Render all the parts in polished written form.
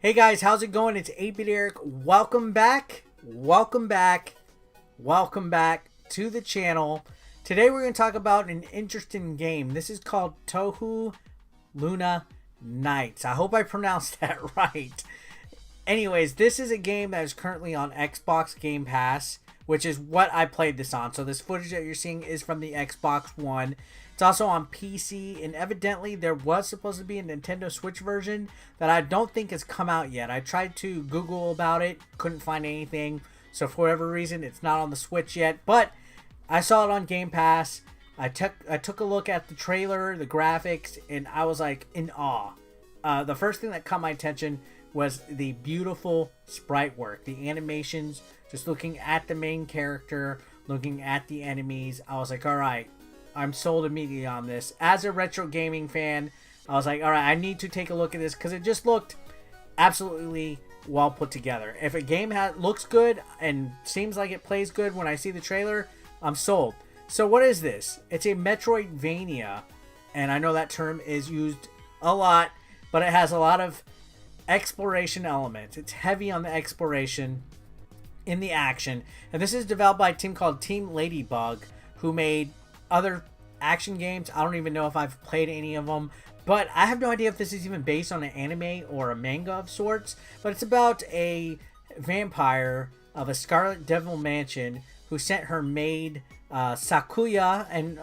Hey guys, how's it going? It's 8-Bit Eric. Welcome back to the channel. Today we're going to talk about an interesting game. This is called Touhou Luna Nights. I hope I pronounced that right. Anyways, this is a game that is currently on Xbox Game Pass, which is what I played this on. So this footage that you're seeing is from the Xbox One. It's also on PC, and evidently there was supposed to be a Nintendo Switch version that I don't think has come out yet. I tried to Google about it, couldn't find anything. So for whatever reason, it's not on the Switch yet. But I saw it on Game Pass. I took a look at the trailer, the graphics, and I was like in awe. The first thing that caught my attention was the beautiful sprite work, the animations, just looking at the main character, looking at the enemies. I was like, all right, I'm sold immediately on this. As a retro gaming fan, I was like, all right, I need to take a look at this because it just looked absolutely well put together. If a game looks good and seems like it plays good when I see the trailer, I'm sold. So what is this? It's a Metroidvania, and I know that term is used a lot, but it has a lot of exploration elements. It's heavy on the exploration in the action, and this is developed by a team called Team Ladybug, who made other action games. I don't even know if I've played any of them, but I have no idea if this is even based on an anime or a manga of sorts. But it's about a vampire of a Scarlet Devil mansion who sent her maid Sakuya, and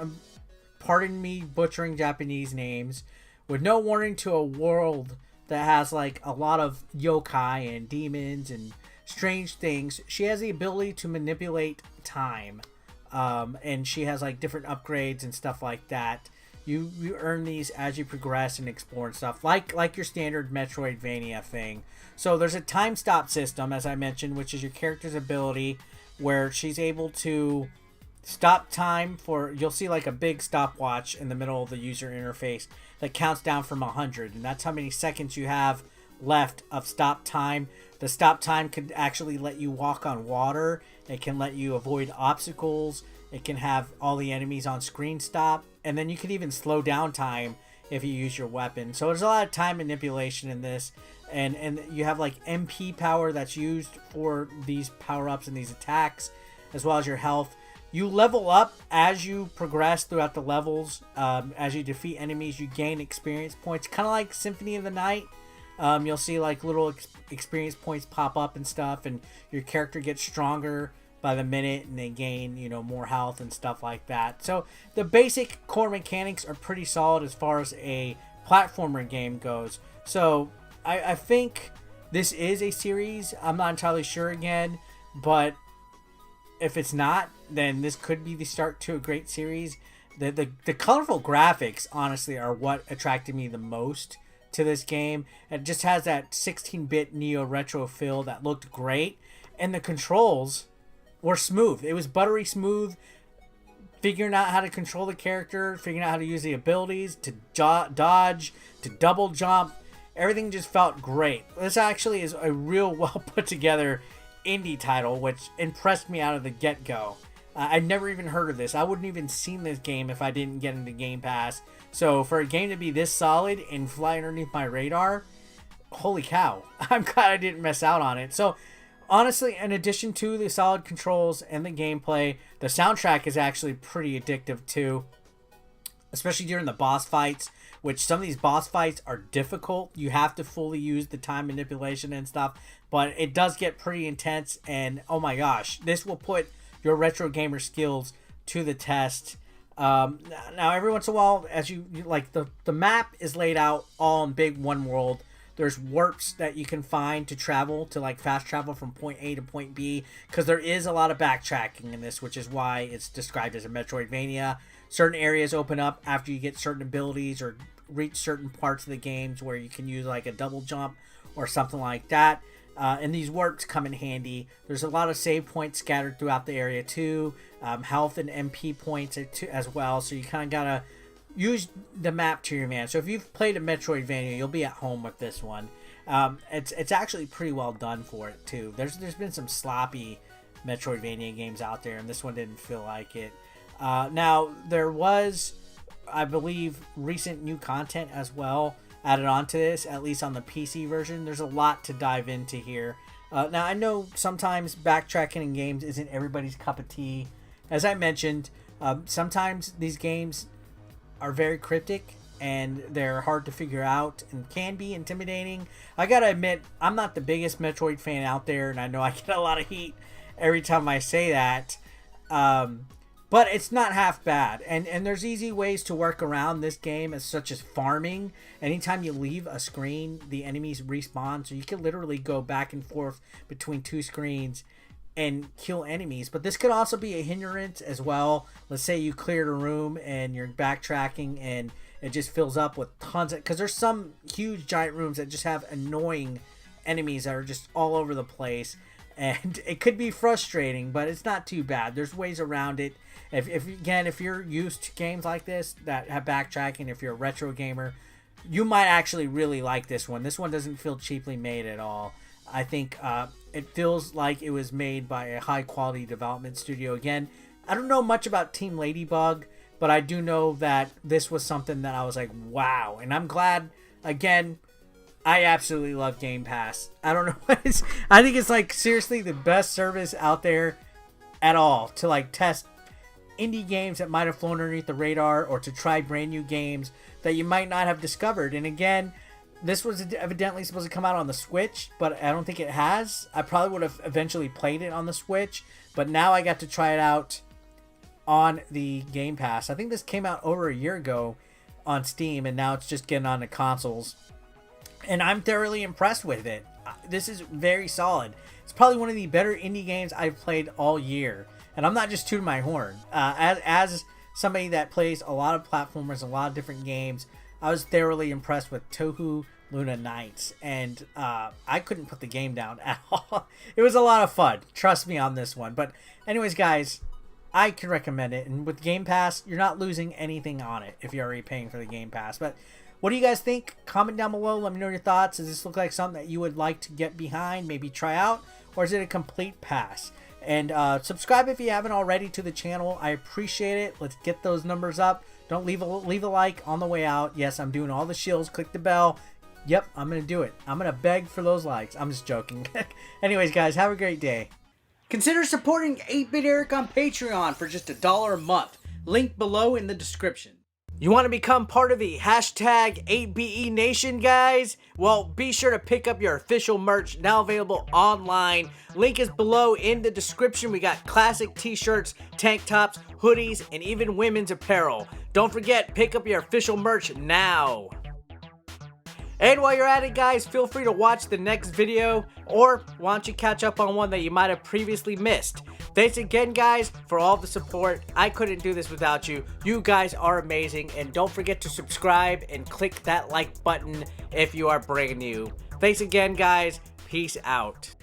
pardon me butchering Japanese names, with no warning to a world that has like a lot of yokai and demons and strange things. She has the ability to manipulate time. And she has like different upgrades and stuff like that. You earn these as you progress and explore and stuff, like your standard Metroidvania thing. So there's a time stop system, as I mentioned, which is your character's ability, where she's able to stop time for, you'll see like a big stopwatch in the middle of the user interface that counts down from 100, and that's how many seconds you have left of stop time. The stop time could actually let you walk on water. It can let you avoid obstacles. It can have all the enemies on screen stop, and then you can even slow down time if you use your weapon. So there's a lot of time manipulation in this, and you have like MP power that's used for these power-ups and these attacks, as well as your health. You level up as you progress throughout the levels. As you defeat enemies, you gain experience points, kind of like Symphony of the Night. You'll see like little experience points pop up and stuff, and your character gets stronger by the minute, and they gain, you know, more health and stuff like that. So the basic core mechanics are pretty solid as far as a platformer game goes. So I think this is a series. I'm not entirely sure again, but if it's not, then this could be the start to a great series. The colorful graphics, honestly, are what attracted me the most to this game. It just has that 16-bit neo retro feel that looked great, and the controls were smooth. It was buttery smooth. Figuring out how to control the character, figuring out how to use the abilities to dodge, to double jump, everything just felt great. This actually is a real well put together indie title, which impressed me out of the get-go. I'd never even heard of this. I wouldn't even seen this game if I didn't get into Game Pass. So for a game to be this solid and fly underneath my radar, holy cow. I'm glad I didn't miss out on it. So honestly, in addition to the solid controls and the gameplay, the soundtrack is actually pretty addictive too, especially during the boss fights, which some of these boss fights are difficult. You have to fully use the time manipulation and stuff, but it does get pretty intense, and oh my gosh, this will put your retro gamer skills to the test. Now every once in a while, as you like, the map is laid out all in big one world. There's warps that you can find to travel, to like fast travel from point A to point B, because there is a lot of backtracking in this, which is why it's described as a Metroidvania. Certain areas open up after you get certain abilities or reach certain parts of the games where you can use like a double jump or something like that. And these warps come in handy. There's a lot of save points scattered throughout the area too. Health and MP points as well. So you kind of gotta use the map to your advantage. So if you've played a Metroidvania, you'll be at home with this one. It's actually pretty well done for it too. There's been some sloppy Metroidvania games out there, and this one didn't feel like it. Now there was, I believe, recent new content as well. added on to this, at least on the PC version. There's a lot to dive into here. Now, I know sometimes backtracking in games isn't everybody's cup of tea. As I mentioned, sometimes these games are very cryptic and they're hard to figure out and can be intimidating. I gotta admit, I'm not the biggest Metroid fan out there, and I know I get a lot of heat every time I say that. But it's not half bad, and there's easy ways to work around this game, such as farming. Anytime you leave a screen, the enemies respawn, so you can literally go back and forth between two screens and kill enemies. But this could also be a hindrance as well. Let's say you cleared a room and you're backtracking and it just fills up with tons of, because there's some huge giant rooms that just have annoying enemies that are just all over the place, and it could be frustrating, but it's not too bad. There's ways around it. If you're used to games like this that have backtracking, if you're a retro gamer, you might actually really like this one. This one doesn't feel cheaply made at all. I think it feels like it was made by a high quality development studio. Again, I don't know much about Team Ladybug, but I do know that this was something that I was like, wow. And I'm glad, again, I absolutely love Game Pass. I don't know what it's, I think it's like seriously the best service out there at all to like test indie games that might have flown underneath the radar, or to try brand new games that you might not have discovered. And again, this was evidently supposed to come out on the Switch, but I don't think it has. I probably would have eventually played it on the Switch, but now I got to try it out on the Game Pass. I think this came out over a year ago on Steam, and now it's just getting on the consoles. And I'm thoroughly impressed with it. This is very solid. It's probably one of the better indie games I've played all year. And I'm not just tooting my horn. As somebody that plays a lot of platformers, a lot of different games, I was thoroughly impressed with Touhou Luna Nights. And I couldn't put the game down at all. It was a lot of fun. Trust me on this one. But anyways, guys, I can recommend it. And with Game Pass, you're not losing anything on it if you're already paying for the Game Pass. But what do you guys think? Comment down below. Let me know your thoughts. Does this look like something that you would like to get behind, maybe try out? Or is it a complete pass? And subscribe if you haven't already to the channel. I appreciate it. Let's get those numbers up. Don't leave a like on the way out. Yes, I'm doing all the shills. Click the bell. Yep, I'm going to do it. I'm going to beg for those likes. I'm just joking. Anyways, guys, have a great day. Consider supporting 8-Bit Eric on Patreon for just $1 a month. Link below in the description. You want to become part of the hashtag 8BE Nation, guys? Well, be sure to pick up your official merch, now available online. Link is below in the description. We got classic t-shirts, tank tops, hoodies, and even women's apparel. Don't forget, pick up your official merch now. And while you're at it, guys, feel free to watch the next video, or why don't you catch up on one that you might have previously missed. Thanks again, guys, for all the support. I couldn't do this without you. You guys are amazing, and don't forget to subscribe and click that like button if you are brand new. Thanks again, guys. Peace out.